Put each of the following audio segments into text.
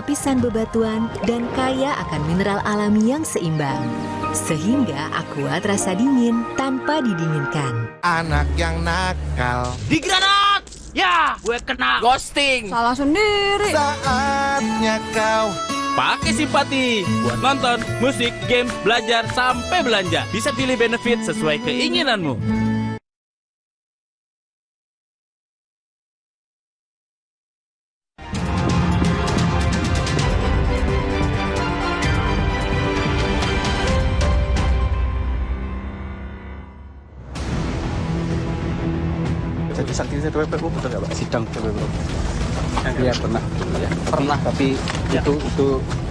lapisan bebatuan dan kaya akan mineral alami yang seimbang. Sehingga Aqua terasa dingin tanpa didinginkan. Anak yang nakal Digranat! Ya, gue kena ghosting. Salah sendiri. saatnya kau Pakai simpati buat nonton, musik, games, belajar, sampai belanja. Bisa pilih benefit sesuai keinginanmu. Jadi saksi TPPU betul nggak Pak? Sidang TPPU? Iya pernah, ya. Pernah tapi itu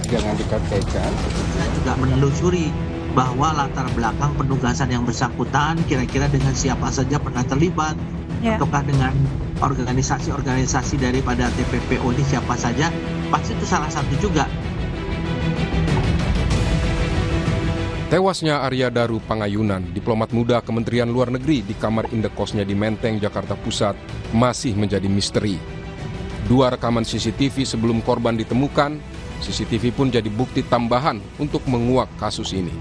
jangan dikaitkan. Saya juga menelusuri bahwa latar belakang penugasan yang bersangkutan kira-kira dengan siapa saja pernah terlibat, ataukah dengan organisasi-organisasi daripada TPPU ini siapa saja, pasti itu salah satu juga. Tewasnya Arya Daru Pangayunan, diplomat muda Kementerian Luar Negeri di kamar indekosnya di Menteng, Jakarta Pusat, masih menjadi misteri. 2 rekaman CCTV sebelum korban ditemukan, CCTV pun jadi bukti tambahan untuk menguak kasus ini.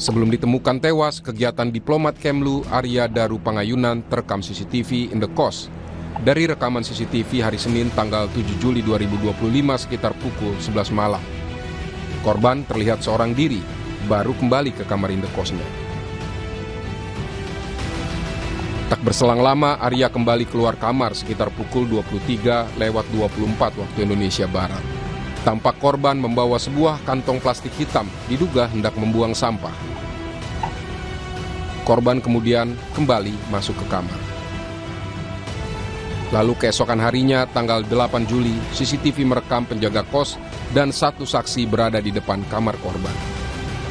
Sebelum ditemukan tewas, kegiatan diplomat Kemlu Arya Daru Pangayunan terekam CCTV indekos. Dari rekaman CCTV hari Senin tanggal 7 Juli 2025 sekitar pukul 11 malam. Korban terlihat seorang diri, baru kembali ke kamar indekosnya. Tak berselang lama, Arya kembali keluar kamar sekitar pukul 23:24 waktu Indonesia Barat. Tampak korban membawa sebuah kantong plastik hitam, diduga hendak membuang sampah. Korban kemudian kembali masuk ke kamar. Lalu keesokan harinya, tanggal 8 Juli, CCTV merekam penjaga kos dan 1 saksi berada di depan kamar korban.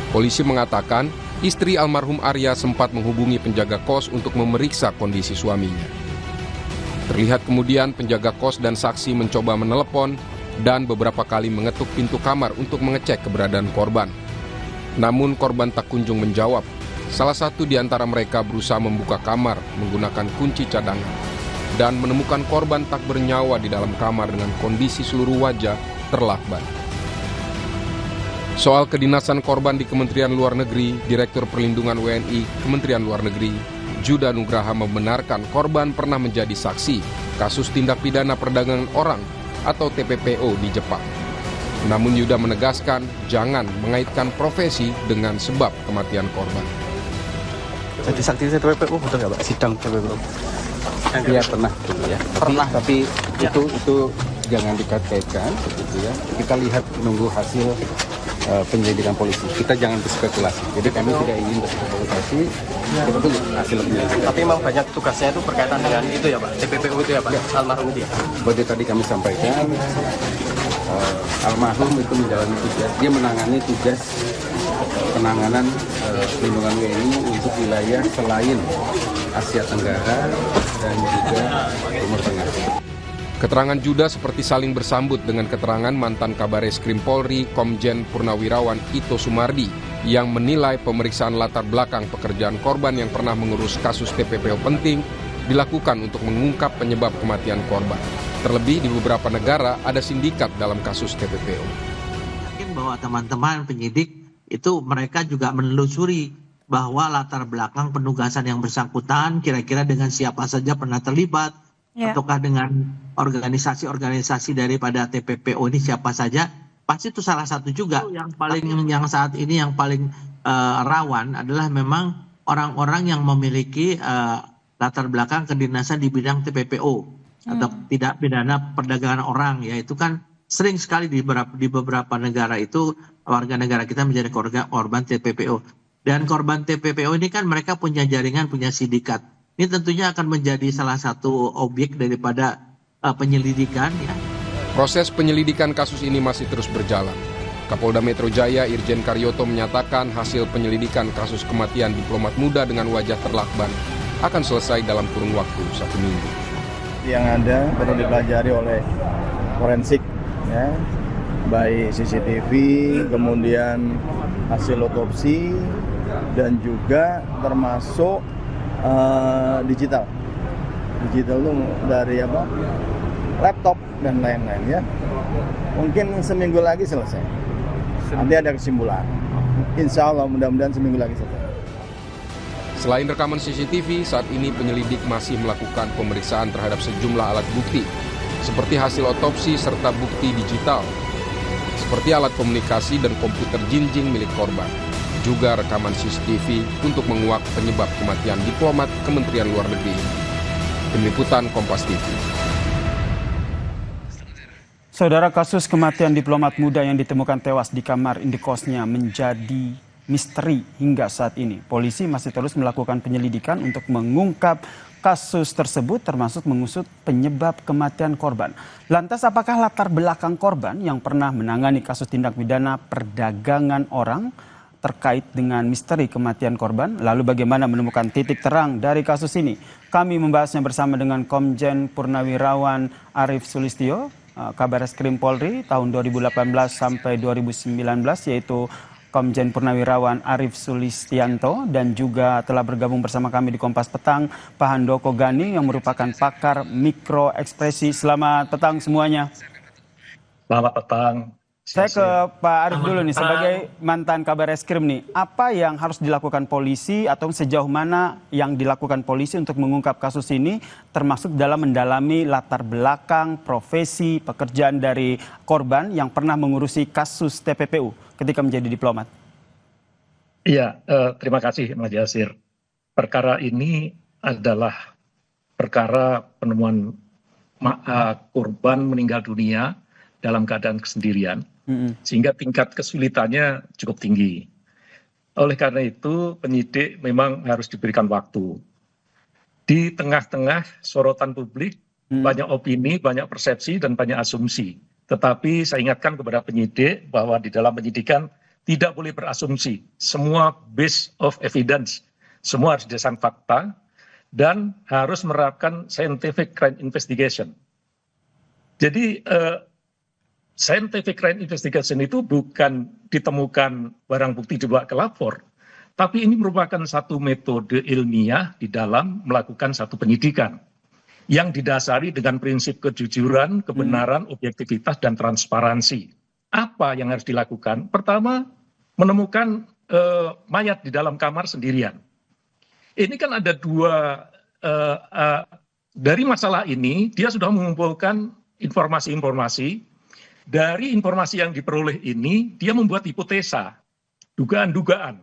Polisi mengatakan, istri almarhum Arya sempat menghubungi penjaga kos untuk memeriksa kondisi suaminya. Terlihat kemudian penjaga kos dan saksi mencoba menelepon dan beberapa kali mengetuk pintu kamar untuk mengecek keberadaan korban. Namun korban tak kunjung menjawab. Salah satu di antara mereka berusaha membuka kamar menggunakan kunci cadangan dan menemukan korban tak bernyawa di dalam kamar dengan kondisi seluruh wajah terlakban. Soal kedinasan korban di Kementerian Luar Negeri, Direktur Perlindungan WNI Kementerian Luar Negeri, Juda Nugraha membenarkan korban pernah menjadi saksi kasus tindak pidana perdagangan orang atau TPPO di Jepang. Namun Yuda menegaskan jangan mengaitkan profesi dengan sebab kematian korban. Jadi saksi TPPU betul nggak Pak? Sidang TPPU? Iya pernah, ya. Pernah tapi itu jangan dikaitkan, begitu ya. Kita lihat menunggu hasil penyelidikan polisi. Kita jangan berspekulasi. Jadi kami tidak ingin berspekulasi. Kita tunggu hasil penyelidikan. Tapi memang banyak tugasnya itu berkaitan dengan itu ya Pak, TPPU itu ya Pak, almarhum itu ya. Seperti tadi kami sampaikan, almarhum itu menjalani tugas, dia menangani tugas penanganan perlindungan WNI untuk wilayah selain Asia Tenggara dan juga Timur Tengah. Keterangan Juda seperti saling bersambut dengan keterangan mantan Kabareskrim Polri Komjen Purnawirawan Ito Sumardi yang menilai pemeriksaan latar belakang pekerjaan korban yang pernah mengurus kasus TPPO penting dilakukan untuk mengungkap penyebab kematian korban. Terlebih di beberapa negara ada sindikat dalam kasus TPPO. Yakin bahwa teman-teman penyidik itu mereka juga menelusuri bahwa latar belakang penugasan yang bersangkutan kira-kira dengan siapa saja pernah terlibat, ataukah dengan organisasi-organisasi daripada TPPO ini siapa saja, pasti itu salah satu juga. Yang saat ini yang paling rawan adalah memang orang-orang yang memiliki latar belakang kedinasan di bidang TPPO atau tidak pidana perdagangan orang, ya itu kan sering sekali di beberapa negara itu warga negara kita menjadi korban TPPO. Dan korban TPPO ini kan mereka punya jaringan, punya sindikat. Ini tentunya akan menjadi salah satu objek daripada penyelidikan. Ya. Proses penyelidikan kasus ini masih terus berjalan. Kapolda Metro Jaya Irjen Karyoto menyatakan hasil penyelidikan kasus kematian diplomat muda dengan wajah terlakban akan selesai dalam kurun waktu 1 minggu. Yang ada perlu dipelajari oleh forensik, ya, baik CCTV, kemudian hasil otopsi, dan juga termasuk digital itu dari laptop dan lain-lain ya. Mungkin seminggu lagi selesai. Nanti ada kesimpulan. Insya Allah mudah-mudahan seminggu lagi selesai. Selain rekaman CCTV, saat ini penyelidik masih melakukan pemeriksaan terhadap sejumlah alat bukti, seperti hasil otopsi serta bukti digital, seperti alat komunikasi dan komputer jinjing milik korban, juga rekaman CCTV untuk menguak penyebab kematian diplomat Kementerian Luar Negeri ini. Tim Liputan Kompas TV. Saudara, kasus kematian diplomat muda yang ditemukan tewas di kamar indekosnya menjadi misteri hingga saat ini. Polisi masih terus melakukan penyelidikan untuk mengungkap kasus tersebut, termasuk mengusut penyebab kematian korban. Lantas, apakah latar belakang korban yang pernah menangani kasus tindak pidana perdagangan orang terkait dengan misteri kematian korban? Lalu bagaimana menemukan titik terang dari kasus ini? Kami membahasnya bersama dengan Komjen Purnawirawan Arief Sulistyo, Kabareskrim Polri tahun 2018 sampai 2019, yaitu Komjen Purnawirawan Arief Sulistianto, dan juga telah bergabung bersama kami di Kompas Petang Pak Handoko Gani yang merupakan pakar mikro ekspresi. Selamat petang semuanya. Selamat petang. Saya ke Pak Arief dulu nih, sebagai mantan Kabareskrim nih, apa yang harus dilakukan polisi atau sejauh mana yang dilakukan polisi untuk mengungkap kasus ini, termasuk dalam mendalami latar belakang, profesi, pekerjaan dari korban yang pernah mengurusi kasus TPPU ketika menjadi diplomat? Iya, terima kasih Mas Yasir. Perkara ini adalah perkara penemuan korban meninggal dunia dalam keadaan kesendirian, sehingga tingkat kesulitannya cukup tinggi. Oleh karena itu, penyidik memang harus diberikan waktu. Di tengah-tengah sorotan publik, banyak opini, banyak persepsi, dan banyak asumsi. Tetapi saya ingatkan kepada penyidik bahwa di dalam penyidikan tidak boleh berasumsi. Semua based of evidence, semua harus berdasarkan fakta, dan harus menerapkan scientific crime investigation. Jadi, scientific crime investigation itu bukan ditemukan barang bukti dibawa ke lapor, tapi ini merupakan satu metode ilmiah di dalam melakukan satu penyidikan yang didasari dengan prinsip kejujuran, kebenaran, objektivitas, dan transparansi. Apa yang harus dilakukan? Pertama, menemukan mayat di dalam kamar sendirian. Ini kan ada dua, dari masalah ini, dia sudah mengumpulkan informasi-informasi. Dari informasi yang diperoleh ini, dia membuat hipotesa, dugaan-dugaan.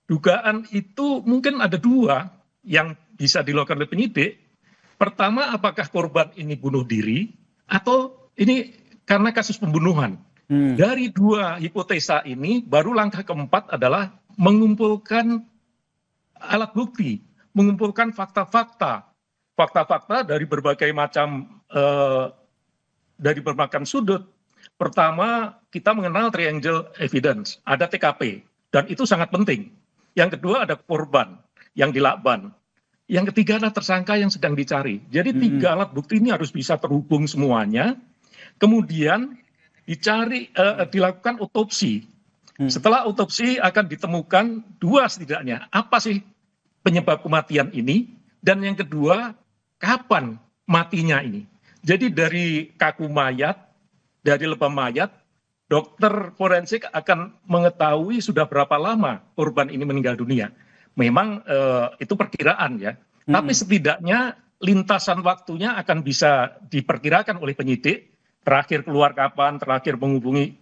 Dugaan itu mungkin ada dua yang bisa dilakukan oleh penyidik. Pertama, apakah korban ini bunuh diri atau ini karena kasus pembunuhan. Dari dua hipotesa ini, baru langkah keempat adalah mengumpulkan alat bukti, mengumpulkan fakta-fakta. Fakta-fakta dari berbagai macam, dari berbagai sudut. Pertama, kita mengenal triangle evidence, ada TKP, dan itu sangat penting. Yang kedua, ada korban yang dilakban. Yang ketiga adalah tersangka yang sedang dicari. Jadi tiga alat bukti ini harus bisa terhubung semuanya. Kemudian dilakukan otopsi. Setelah otopsi akan ditemukan dua setidaknya. Apa sih penyebab kematian ini? Dan yang kedua, kapan matinya ini? Jadi dari kaku mayat, dari lebam mayat, dokter forensik akan mengetahui sudah berapa lama korban ini meninggal dunia. Memang itu perkiraan ya, tapi setidaknya lintasan waktunya akan bisa diperkirakan oleh penyidik, terakhir keluar kapan, terakhir menghubungi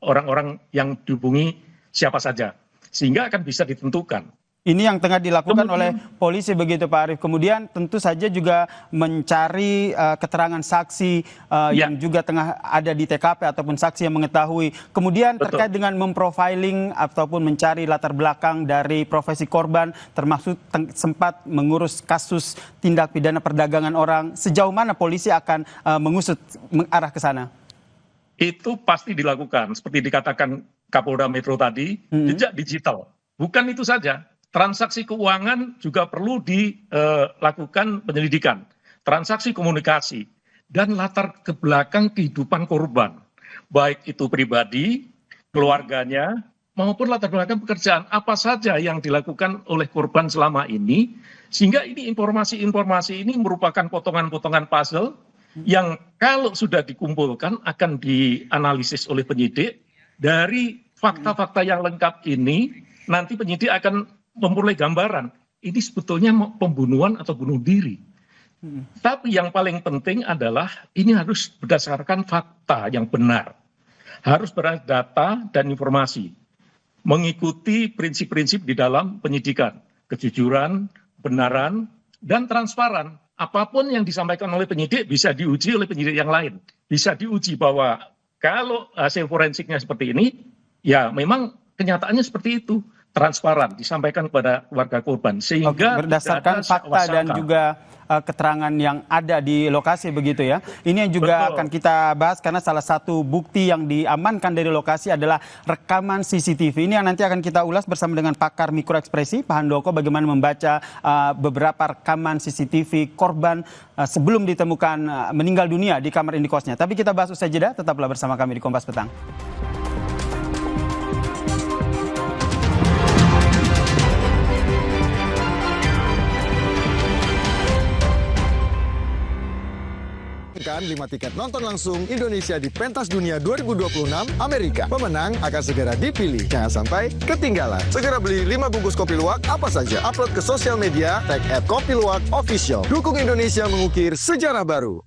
orang-orang yang dihubungi siapa saja, sehingga akan bisa ditentukan. Ini yang tengah dilakukan oleh polisi begitu Pak Arief. Kemudian tentu saja juga mencari keterangan saksi yang juga tengah ada di TKP ataupun saksi yang mengetahui. Kemudian terkait dengan memprofiling ataupun mencari latar belakang dari profesi korban, termasuk sempat mengurus kasus tindak pidana perdagangan orang. Sejauh mana polisi akan mengusut mengarah ke sana? Itu pasti dilakukan. Seperti dikatakan Kapolda Metro tadi, jejak digital. Bukan itu saja. Transaksi keuangan juga perlu dilakukan penyelidikan, transaksi komunikasi, dan latar ke belakang kehidupan korban, baik itu pribadi, keluarganya, maupun latar belakang pekerjaan, apa saja yang dilakukan oleh korban selama ini, sehingga ini informasi-informasi ini merupakan potongan-potongan puzzle yang kalau sudah dikumpulkan akan dianalisis oleh penyidik. Dari fakta-fakta yang lengkap ini nanti penyidik akan memperoleh gambaran ini sebetulnya pembunuhan atau bunuh diri. Tapi yang paling penting adalah ini harus berdasarkan fakta yang benar. Harus berdasarkan data dan informasi. Mengikuti prinsip-prinsip di dalam penyidikan. Kejujuran, kebenaran, dan transparan. Apapun yang disampaikan oleh penyidik bisa diuji oleh penyidik yang lain. Bisa diuji bahwa kalau hasil forensiknya seperti ini, ya memang kenyataannya seperti itu. Transparan disampaikan kepada keluarga korban sehingga berdasarkan fakta dan juga keterangan yang ada di lokasi begitu ya. Ini yang juga akan kita bahas karena salah satu bukti yang diamankan dari lokasi adalah rekaman CCTV. Ini yang nanti akan kita ulas bersama dengan pakar mikroekspresi Pak Handoko bagaimana membaca beberapa rekaman CCTV korban sebelum ditemukan meninggal dunia di kamar indikosnya. Tapi kita bahas usai jeda, tetaplah bersama kami di Kompas Petang. Kan 5 tiket nonton langsung Indonesia di Pentas Dunia 2026 Amerika. Pemenang akan segera dipilih. Jangan sampai ketinggalan. Segera beli 5 bungkus kopi luwak apa saja. Upload ke sosial media, tag @kopiluwakofficial. Dukung Indonesia mengukir sejarah baru.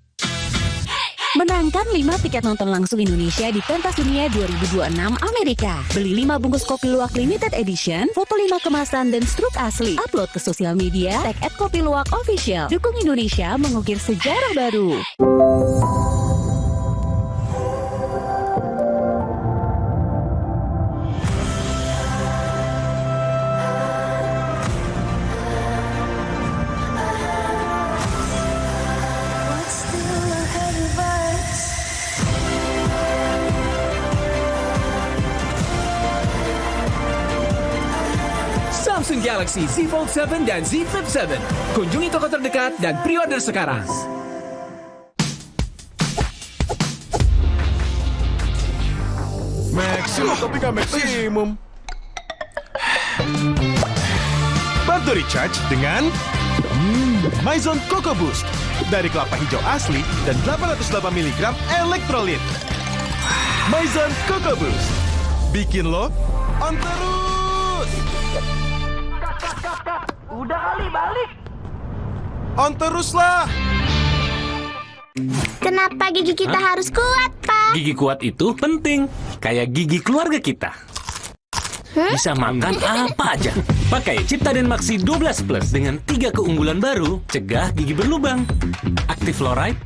Menangkan 5 tiket nonton langsung Indonesia di Pentas Dunia 2026 Amerika. Beli 5 bungkus kopi luwak limited edition, foto 5 kemasan dan struk asli. Upload ke sosial media, tag @kopiluwakofficial. Dukung Indonesia mengukir sejarah baru. Samsung Galaxy Z Fold 7 dan Z Flip 7. Kunjungi toko terdekat dan pre-order sekarang. Maksimum tapi nggak maksimum. Bantu recharge dengan Myzone Coco Boost. Dari kelapa hijau asli dan 808 mg elektrolit. Myzone Coco Boost. Bikin lo on terus. Udah kali balik. On terus lah. Kenapa gigi kita harus kuat, Pak? Gigi kuat itu penting, kayak gigi keluarga kita. Bisa makan apa aja. Pakai Ciptaden Maxi 12 Plus dengan 3 keunggulan baru, cegah gigi berlubang. Aktif fluoride,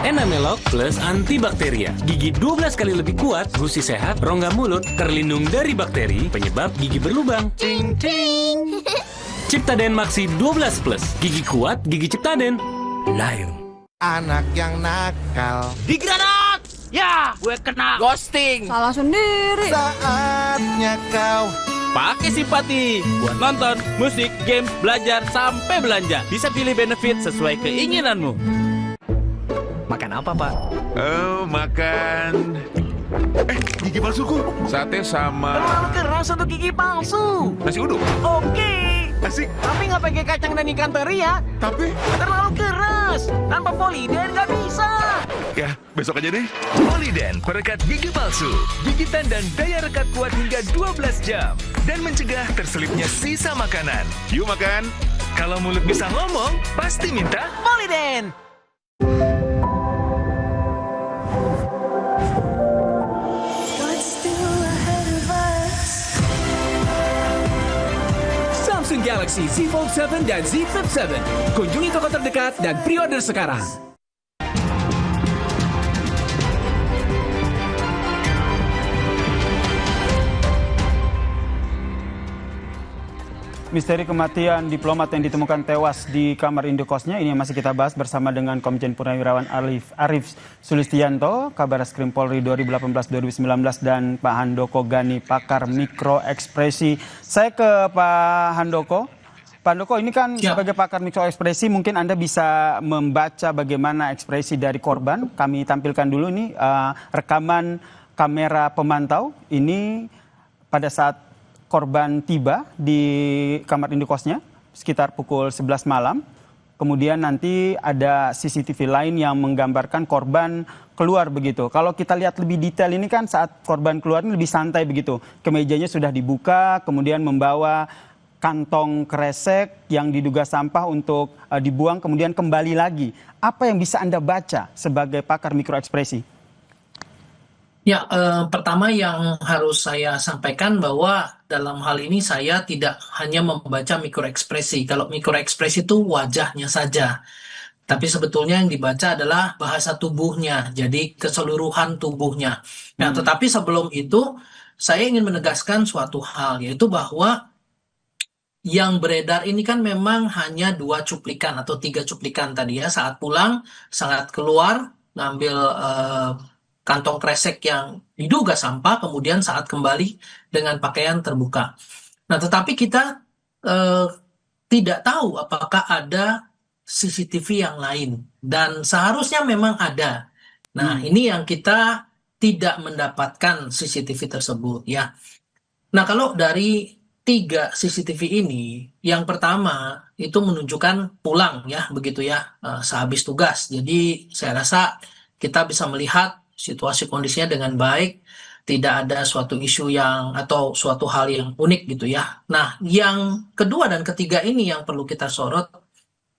Enamelok plus antibakteria. Gigi 12 kali lebih kuat, gusi sehat, rongga mulut, terlindung dari bakteri, penyebab gigi berlubang. Cing cing. Ciptaden Maxi 12 Plus. Gigi kuat, gigi Ciptaden. Layu. Anak yang nakal. Digranat! Ya, gue kena ghosting. Salah sendiri. Saatnya kau pakai simpati buat nonton, musik, games, belajar, sampai belanja. Bisa pilih benefit sesuai keinginanmu. Makan apa, Pak? Oh, makan... gigi palsuku. Sate sama... Terlalu keras untuk gigi palsu. Nasi uduk. Oke. Asik. Tapi nggak pakai kacang dan ikan teri ya. Tapi... terlalu keras. Tanpa Poliden nggak bisa. Ya, besok aja deh. Poliden, perekat gigi palsu. Gigitan dan daya rekat kuat hingga 12 jam. Dan mencegah terselipnya sisa makanan. Yuk makan. Kalau mulut bisa ngomong, pasti minta Poliden. Samsung Galaxy Z Fold 7 dan Z Flip 7. Kunjungi toko terdekat dan pre-order sekarang. Misteri kematian diplomat yang ditemukan tewas di kamar indekosnya ini yang masih kita bahas bersama dengan Komjen Purnawirawan Arif Sulistianto, Kabareskrim Polri 2018-2019 dan Pak Handoko Gani, pakar mikroekspresi. Saya ke Pak Handoko. Pak Handoko, ini kan sebagai pakar mikroekspresi mungkin Anda bisa membaca bagaimana ekspresi dari korban. Kami tampilkan dulu ini rekaman kamera pemantau. Ini pada saat korban tiba di kamar indekosnya sekitar pukul 11 malam. kemudian nanti ada CCTV lain yang menggambarkan korban keluar begitu. Kalau kita lihat lebih detail ini kan saat korban keluar ini lebih santai begitu. Kemejanya sudah dibuka, kemudian membawa kantong kresek yang diduga sampah untuk dibuang, kemudian kembali lagi. Apa yang bisa Anda baca sebagai pakar mikroekspresi? Ya, pertama yang harus saya sampaikan bahwa dalam hal ini saya tidak hanya membaca mikroekspresi. Kalau mikroekspresi itu wajahnya saja. Tapi sebetulnya yang dibaca adalah bahasa tubuhnya, jadi keseluruhan tubuhnya. Nah, tetapi sebelum itu saya ingin menegaskan suatu hal, yaitu bahwa yang beredar ini kan memang hanya 2 cuplikan atau 3 cuplikan tadi ya. Saat pulang, saat keluar, ngambil kantong kresek yang diduga sampah, kemudian saat kembali dengan pakaian terbuka. Nah, tetapi kita tidak tahu apakah ada CCTV yang lain. Dan seharusnya memang ada. Nah, ini yang kita tidak mendapatkan CCTV tersebut ya. Nah, kalau dari 3 CCTV ini, yang pertama itu menunjukkan pulang ya, begitu ya, sehabis tugas. Jadi saya rasa kita bisa melihat situasi kondisinya dengan baik, tidak ada suatu isu yang atau suatu hal yang unik gitu ya. Nah, yang kedua dan ketiga ini yang perlu kita sorot,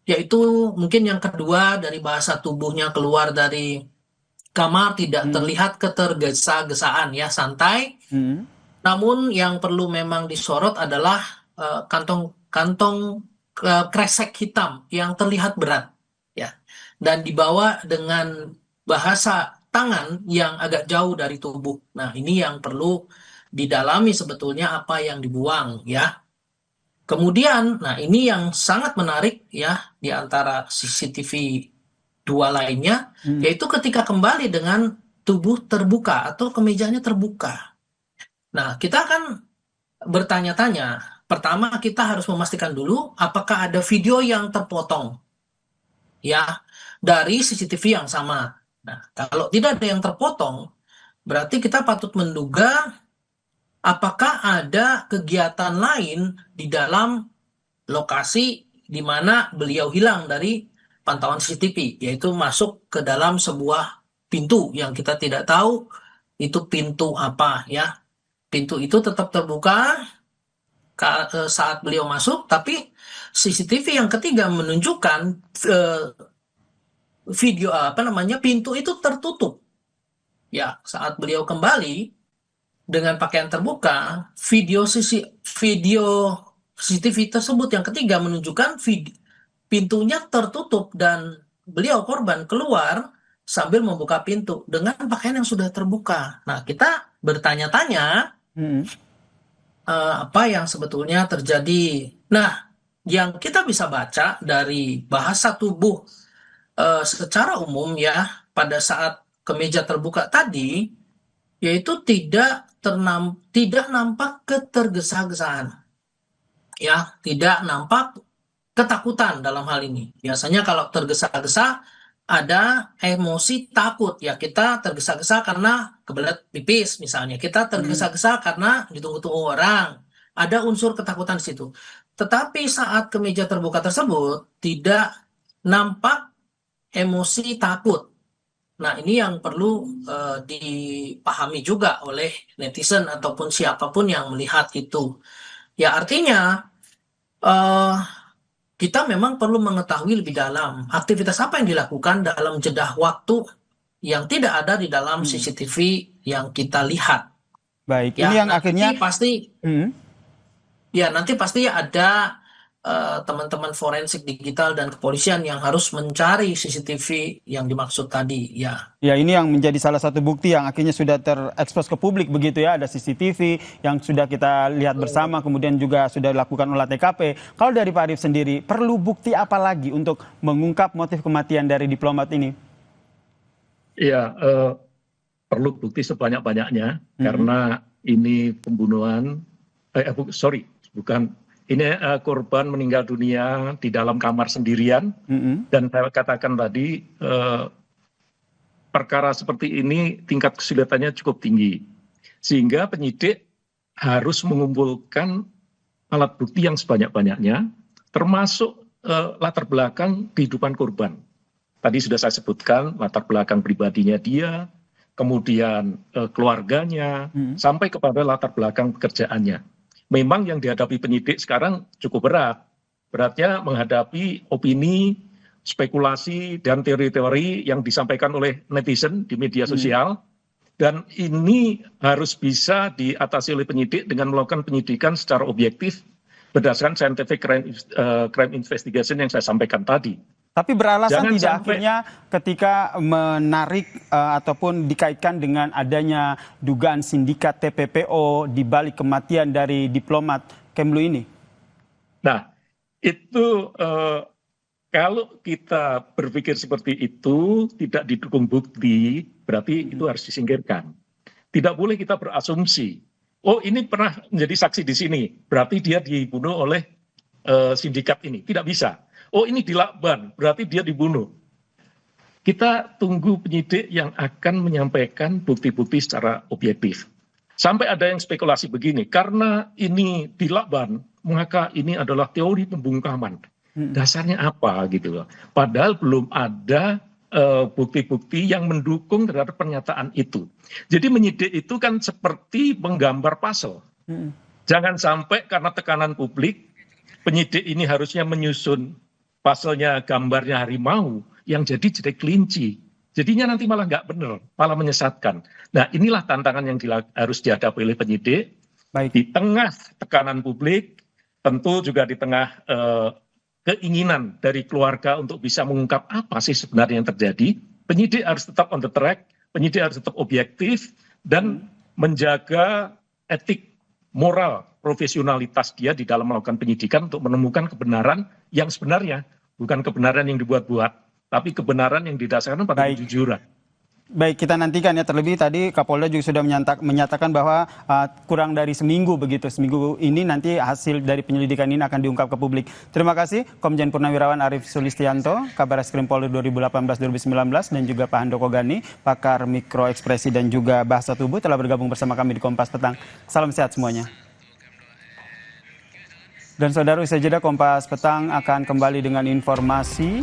yaitu mungkin yang kedua dari bahasa tubuhnya keluar dari kamar tidak terlihat ketergesa-gesaan ya, santai. Namun yang perlu memang disorot adalah kantong kresek hitam yang terlihat berat ya, dan dibawa dengan bahasa tangan yang agak jauh dari tubuh. Nah, ini yang perlu didalami sebetulnya apa yang dibuang ya. Kemudian, nah ini yang sangat menarik ya di antara CCTV 2 lainnya, yaitu ketika kembali dengan tubuh terbuka atau kemejanya terbuka. Nah, kita akan bertanya-tanya. Pertama, kita harus memastikan dulu apakah ada video yang terpotong ya dari CCTV yang sama. Nah, kalau tidak ada yang terpotong, berarti kita patut menduga apakah ada kegiatan lain di dalam lokasi di mana beliau hilang dari pantauan CCTV, yaitu masuk ke dalam sebuah pintu yang kita tidak tahu itu pintu apa ya. Pintu itu tetap terbuka saat beliau masuk, tapi CCTV yang ketiga menunjukkan video pintu itu tertutup ya. Saat beliau kembali dengan pakaian terbuka, video CCTV tersebut yang ketiga menunjukkan pintunya tertutup dan beliau korban keluar sambil membuka pintu dengan pakaian yang sudah terbuka. Nah, kita bertanya-tanya apa yang sebetulnya terjadi. Nah, yang kita bisa baca dari bahasa tubuh secara umum ya pada saat kemeja terbuka tadi, yaitu tidak nampak ketergesa-gesaan ya, tidak nampak ketakutan dalam hal ini. Biasanya kalau tergesa-gesa ada emosi takut ya, kita tergesa-gesa karena kebelet pipis misalnya, kita tergesa-gesa karena ditunggu-tunggu orang, ada unsur ketakutan di situ. Tetapi saat kemeja terbuka tersebut tidak nampak emosi takut. Nah, ini yang perlu dipahami juga oleh netizen ataupun siapapun yang melihat itu. Ya, artinya kita memang perlu mengetahui lebih dalam aktivitas apa yang dilakukan dalam jeda waktu yang tidak ada di dalam CCTV yang kita lihat. Baik, ya, ini yang akhirnya pasti ya nanti pasti ada teman-teman forensik digital dan kepolisian yang harus mencari CCTV yang dimaksud tadi ya. Ya, ini yang menjadi salah satu bukti yang akhirnya sudah terekspos ke publik begitu ya, ada CCTV yang sudah kita lihat bersama, kemudian juga sudah dilakukan olah TKP. Kalau dari Pak Arief sendiri, perlu bukti apa lagi untuk mengungkap motif kematian dari diplomat ini? Iya, perlu bukti sebanyak-banyaknya karena ini pembunuhan, ini korban meninggal dunia di dalam kamar sendirian, dan saya katakan tadi perkara seperti ini tingkat kesulitannya cukup tinggi, sehingga penyidik harus mengumpulkan alat bukti yang sebanyak-banyaknya, termasuk latar belakang kehidupan korban. Tadi sudah saya sebutkan latar belakang pribadinya dia, kemudian keluarganya, sampai kepada latar belakang pekerjaannya. Memang yang dihadapi penyidik sekarang cukup berat. Beratnya menghadapi opini, spekulasi, dan teori-teori yang disampaikan oleh netizen di media sosial. Dan ini harus bisa diatasi oleh penyidik dengan melakukan penyidikan secara objektif berdasarkan scientific crime investigation yang saya sampaikan tadi. Tapi beralasan Jangan tidak sampai- akhirnya ketika menarik ataupun dikaitkan dengan adanya dugaan sindikat TPPO di balik kematian dari diplomat Kemlu ini? Nah, itu kalau kita berpikir seperti itu tidak didukung bukti, berarti itu harus disingkirkan. Tidak boleh kita berasumsi, oh ini pernah menjadi saksi di sini, berarti dia dibunuh oleh sindikat ini. Tidak bisa. Oh ini di Lakban, berarti dia dibunuh. Kita tunggu penyidik yang akan menyampaikan bukti-bukti secara objektif. Sampai ada yang spekulasi begini, karena ini di Lakban, maka ini adalah teori pembungkaman. Dasarnya apa gitu loh. Padahal belum ada bukti-bukti yang mendukung terhadap pernyataan itu. Jadi menyidik itu kan seperti menggambar puzzle. Jangan sampai karena tekanan publik, penyidik ini harusnya menyusun puzzle-nya, gambarnya harimau, yang jadi kelinci. Jadinya nanti malah nggak benar, malah menyesatkan. Nah inilah tantangan yang harus dihadapi oleh penyidik. Di tengah tekanan publik, tentu juga di tengah keinginan dari keluarga untuk bisa mengungkap apa sih sebenarnya yang terjadi, penyidik harus tetap on the track, penyidik harus tetap objektif, dan menjaga etik, moral, profesionalitas dia di dalam melakukan penyidikan untuk menemukan kebenaran yang sebenarnya, bukan kebenaran yang dibuat-buat, tapi kebenaran yang didasarkan pada kejujuran. Baik, kita nantikan ya. Terlebih tadi Kapolda juga sudah menyatakan bahwa kurang dari seminggu begitu. Seminggu ini nanti hasil dari penyelidikan ini akan diungkap ke publik. Terima kasih Komjen Purnawirawan Arief Sulistianto, Kabar Reskrim Polri 2018-2019, dan juga Pak Handoko Gani, pakar mikroekspresi dan juga bahasa tubuh, telah bergabung bersama kami di Kompas Petang. Salam sehat semuanya. Dan saudara, usai jeda Kompas Petang akan kembali dengan informasi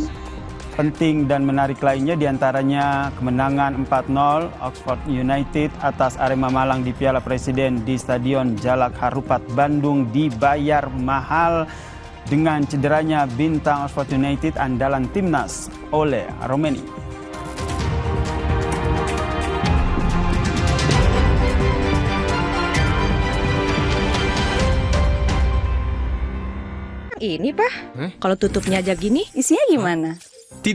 penting dan menarik lainnya, diantaranya kemenangan 4-0 Oxford United atas Arema Malang di Piala Presiden di Stadion Jalak Harupat Bandung dibayar mahal dengan cederanya bintang Oxford United andalan timnas Ole Romeni. Ini Pak, kalau tutupnya aja gini, isinya gimana?